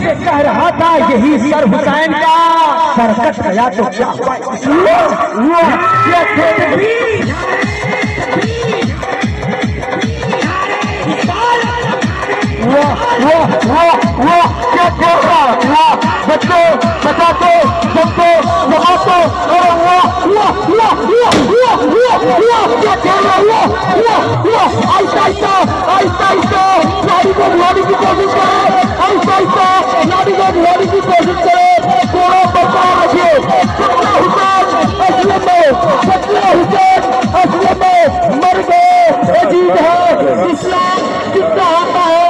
से कह रहा था यही सर हुसैन का सर कट गया तो क्या हुआ? बच्चों बचाते सबको जमाते आहिस्ता आहिस्ता गाड़ी को बुलाने की कोशिश करे, आहिस्ता गाड़ी को बुलाने की कोशिश करे, थोड़ा बचा रखिए। हुसैन असलियत में मर गए, अजीब है इस्लाम कितना आता है